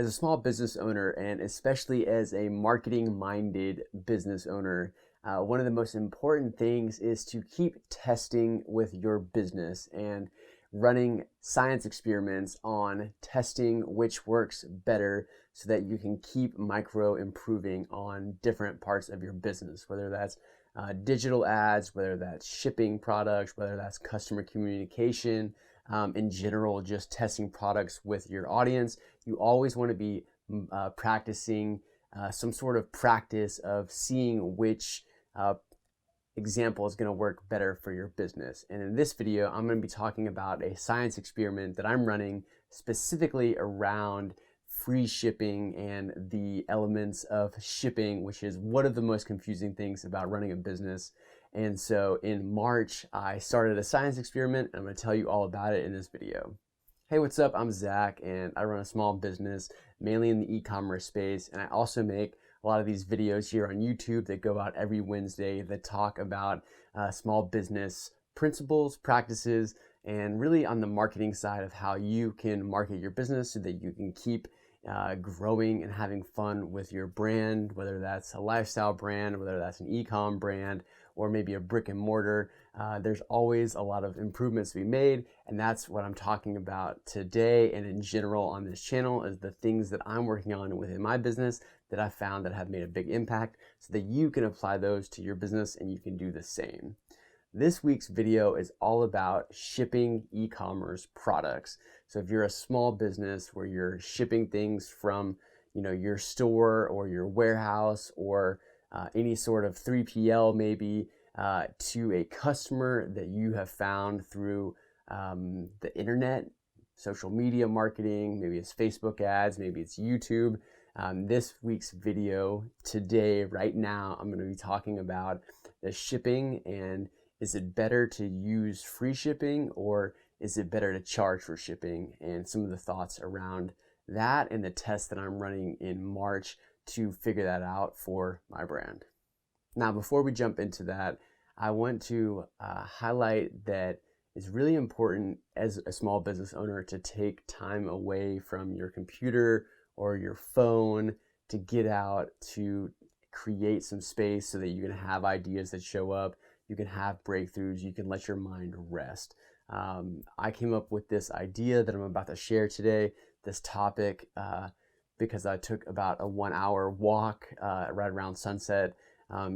As a small business owner, and especially as a marketing-minded business owner, one of the most important things is to keep testing with your business and running science experiments on testing which works better so that you can keep micro improving on different parts of your business, whether that's digital ads, whether that's shipping products, whether that's customer communication, in general, just testing products with your audience. You always want to be practicing some sort of practice of seeing which example is going to work better for your business. And in this video, I'm going to be talking about a science experiment that I'm running specifically around free shipping and the elements of shipping, which is one of the most confusing things about running a business. And so in March, I started a science experiment, and I'm going to tell you all about it in this video. Hey, what's up? I'm Zach, and I run a small business, mainly in the e-commerce space, and I also make a lot of these videos here on YouTube that go out every Wednesday that talk about small business principles, practices, and really on the marketing side of how you can market your business so that you can keep growing and having fun with your brand, whether that's a lifestyle brand, whether that's an e-com brand, or maybe a brick and mortar. There's always a lot of improvements to be made, and that's what I'm talking about today and in general on this channel is the things that I'm working on within my business that I found that have made a big impact so that you can apply those to your business and you can do the same. This week's video is all about shipping e-commerce products. So if you're a small business where you're shipping things from, your store or your warehouse or any sort of 3PL maybe to a customer that you have found through the internet, social media marketing, maybe it's Facebook ads, maybe it's YouTube. This week's video today, right now, I'm going to be talking about the shipping and is it better to use free shipping or is it better to charge for shipping, and some of the thoughts around that and the test that I'm running in March to figure that out for my brand. Now, before we jump into that, I want to highlight that it's really important as a small business owner to take time away from your computer or your phone to get out to create some space so that you can have ideas that show up, you can have breakthroughs, you can let your mind rest. I came up with this idea that I'm about to share today, this topic, because I took about a 1-hour walk right around sunset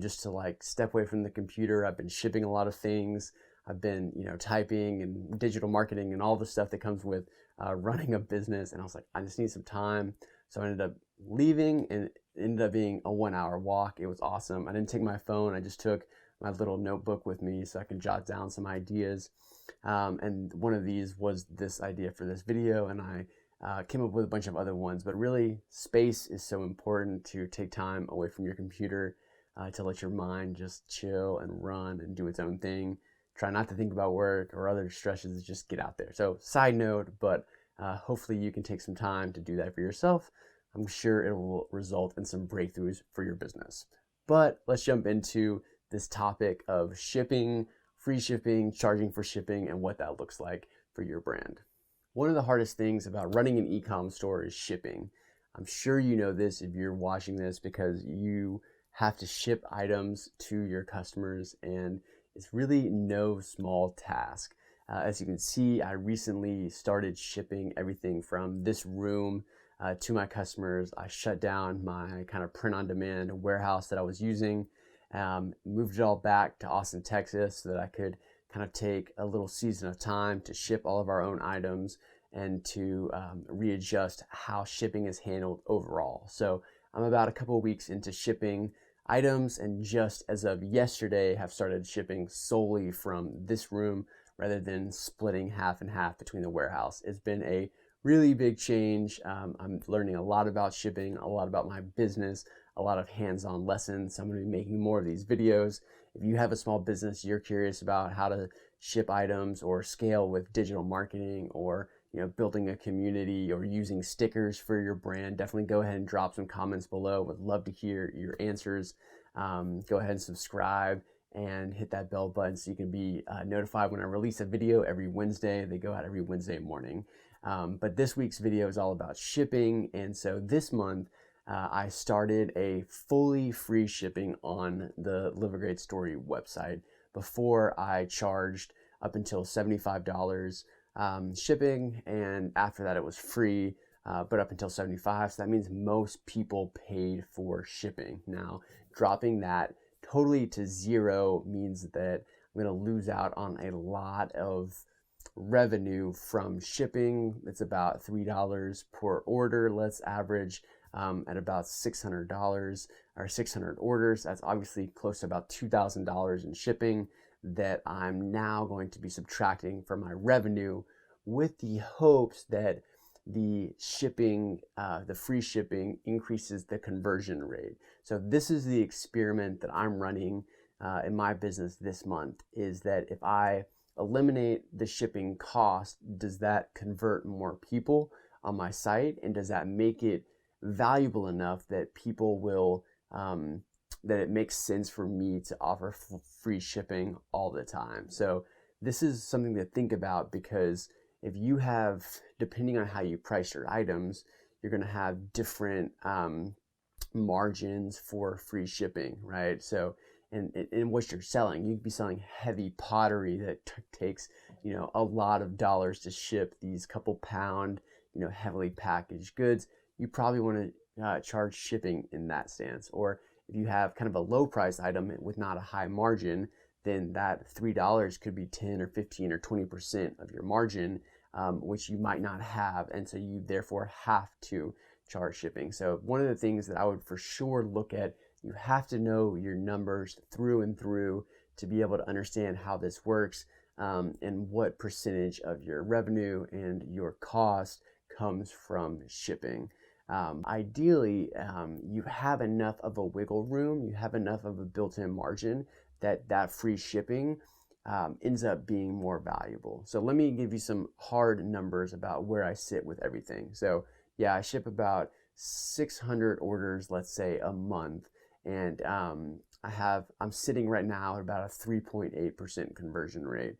just to step away from the computer. I've been shipping a lot of things. I've been, typing and digital marketing and all the stuff that comes with running a business. And I was like, I just need some time. So I ended up leaving and it ended up being a 1-hour walk. It was awesome. I didn't take my phone. I just took my little notebook with me so I could jot down some ideas. And one of these was this idea for this video. And I came up with a bunch of other ones, but really space is so important to take time away from your computer to let your mind just chill and run and do its own thing. Try not to think about work or other stresses, just get out there. So side note, but hopefully you can take some time to do that for yourself. I'm sure it will result in some breakthroughs for your business. But let's jump into this topic of shipping, free shipping, charging for shipping, and what that looks like for your brand. One of the hardest things about running an e-com store is shipping. I'm sure you know this if you're watching this because you have to ship items to your customers, and it's really no small task. As you can see, I recently started shipping everything from this room to my customers. I shut down my kind of print-on-demand warehouse that I was using, moved it all back to Austin, Texas so that I could kind of take a little season of time to ship all of our own items and to readjust how shipping is handled overall. So I'm about a couple of weeks into shipping items, and just as of yesterday have started shipping solely from this room rather than splitting half and half between the warehouse. It's been a really big change. I'm learning a lot about shipping, a lot about my business, a lot of hands-on lessons. I'm going to be making more of these videos. If you have a small business, you're curious about how to ship items or scale with digital marketing, or building a community or using stickers for your brand, definitely go ahead and drop some comments below. Would love to hear your answers. Go ahead and subscribe and hit that bell button so you can be notified when I release a video every Wednesday. They go out every Wednesday morning. But this week's video is all about shipping. And so this month, I started a fully free shipping on the Live a Great Story website. Before, I charged up until $75 shipping, and after that it was free, but up until $75. So that means most people paid for shipping. Now, dropping that totally to zero means that I'm going to lose out on a lot of revenue from shipping. It's about $3 per order. Let's average at about $600 or 600 orders. That's obviously close to about $2,000 in shipping that I'm now going to be subtracting from my revenue, with the hopes that the shipping, the free shipping, increases the conversion rate. So this is the experiment that I'm running in my business this month, is that if I eliminate the shipping cost, does that convert more people on my site? And does that make it valuable enough that people will, that it makes sense for me to offer free shipping all the time? So this is something to think about, because if you have, depending on how you price your items, you're going to have different margins for free shipping, right? So and what you're selling, you could be selling heavy pottery that takes, a lot of dollars to ship, these couple pound, heavily packaged goods. You probably want to charge shipping in that stance. Or if you have kind of a low price item with not a high margin, then that $3 could be 10 or 15 or 20% of your margin, which you might not have. And so you therefore have to charge shipping. So one of the things that I would for sure look at, you have to know your numbers through and through to be able to understand how this works, and what percentage of your revenue and your cost comes from shipping. Ideally, you have enough of a wiggle room, you have enough of a built-in margin that free shipping ends up being more valuable. So let me give you some hard numbers about where I sit with everything. So yeah, I ship about 600 orders, let's say, a month. And I'm sitting right now at about a 3.8% conversion rate.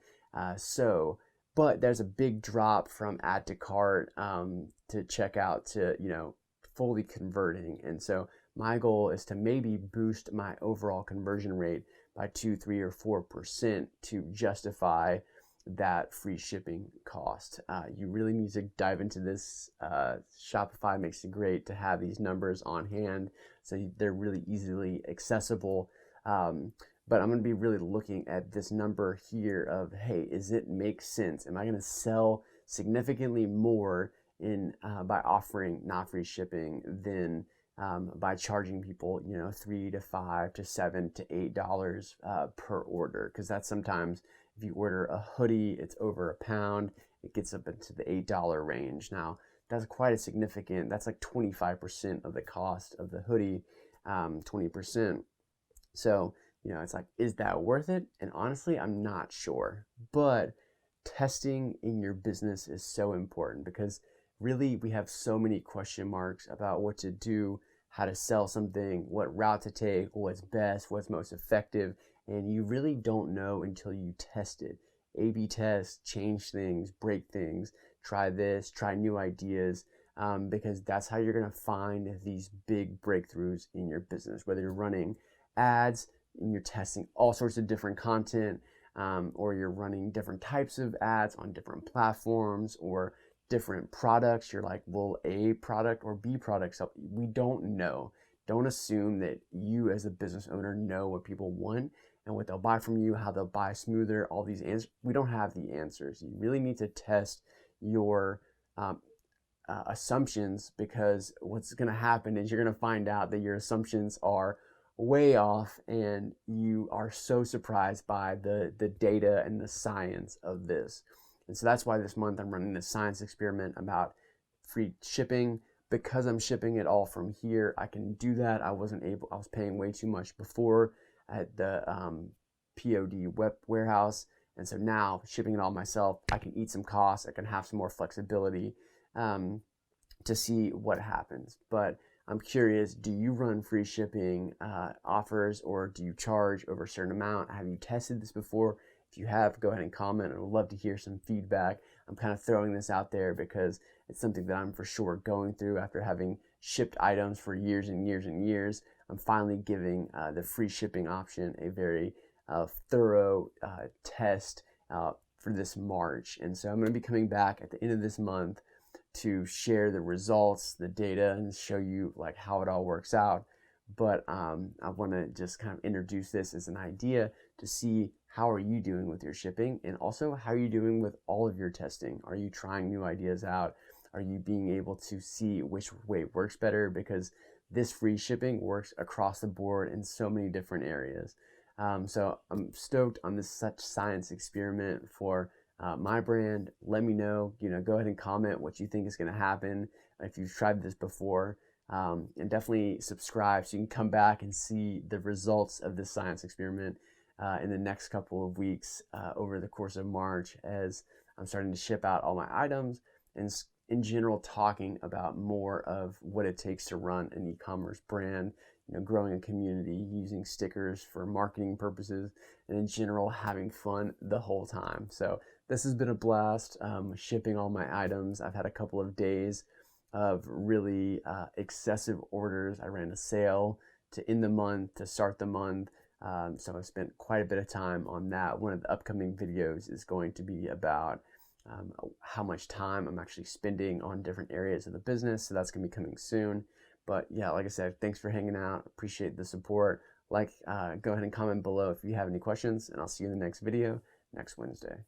But there's a big drop from add to cart to checkout to, fully converting. And so my goal is to maybe boost my overall conversion rate by 2, 3, or 4% to justify that free shipping cost. You really need to dive into this. Shopify makes it great to have these numbers on hand, so they're really easily accessible. But I'm going to be really looking at this number here of, hey, does it make sense? Am I going to sell significantly more by offering not free shipping than by charging people, $3 to $5 to $7 to $8 per order? Because that's sometimes, if you order a hoodie, it's over £1, it gets up into the $8 range. Now, that's quite a significant, that's like 25% of the cost of the hoodie, 20%. So, it's like, is that worth it? And honestly, I'm not sure. But testing in your business is so important, because really we have so many question marks about what to do, how to sell something, what route to take, what's best, what's most effective. And you really don't know until you test it. A/B test, change things, break things, try this, try new ideas, because that's how you're going to find these big breakthroughs in your business. Whether you're running ads and you're testing all sorts of different content, or you're running different types of ads on different platforms, or different products. You're like, will A product or B product sell? We don't know. Don't assume that you as a business owner know what people want and what they'll buy from you, how they'll buy smoother, all these answers. We don't have the answers. You really need to test your assumptions, because what's going to happen is you're going to find out that your assumptions are way off, and you are so surprised by the data and the science of this. And so that's why this month I'm running this science experiment about free shipping. Because I'm shipping it all from here, I can do that. I was paying way too much before at the POD web warehouse. And so now, shipping it all myself, I can eat some costs. I can have some more flexibility to see what happens. But I'm curious, do you run free shipping offers, or do you charge over a certain amount? Have you tested this before? If you have, go ahead and comment. I would love to hear some feedback. I'm kind of throwing this out there because it's something that I'm for sure going through after having shipped items for years and years and years. I'm finally giving the free shipping option a very thorough test for this March. And so I'm going to be coming back at the end of this month to share the results, the data, and show you like how it all works out. But I want to just kind of introduce this as an idea to see how are you doing with your shipping, and also how are you doing with all of your testing. Are you trying new ideas out? Are you being able to see which way works better? Because this free shipping works across the board in so many different areas. So I'm stoked on this such science experiment for my brand. Let me know, go ahead and comment what you think is going to happen if you've tried this before. And definitely subscribe so you can come back and see the results of this science experiment in the next couple of weeks over the course of March, as I'm starting to ship out all my items and in general talking about more of what it takes to run an e-commerce brand, growing a community, using stickers for marketing purposes, and in general having fun the whole time. So this has been a blast, shipping all my items. I've had a couple of days of really excessive orders. I ran a sale to end the month, to start the month. So I've spent quite a bit of time on that. One of the upcoming videos is going to be about how much time I'm actually spending on different areas of the business. So that's going to be coming soon. But yeah, like I said, thanks for hanging out. Appreciate the support. Go ahead and comment below if you have any questions, and I'll see you in the next video next Wednesday.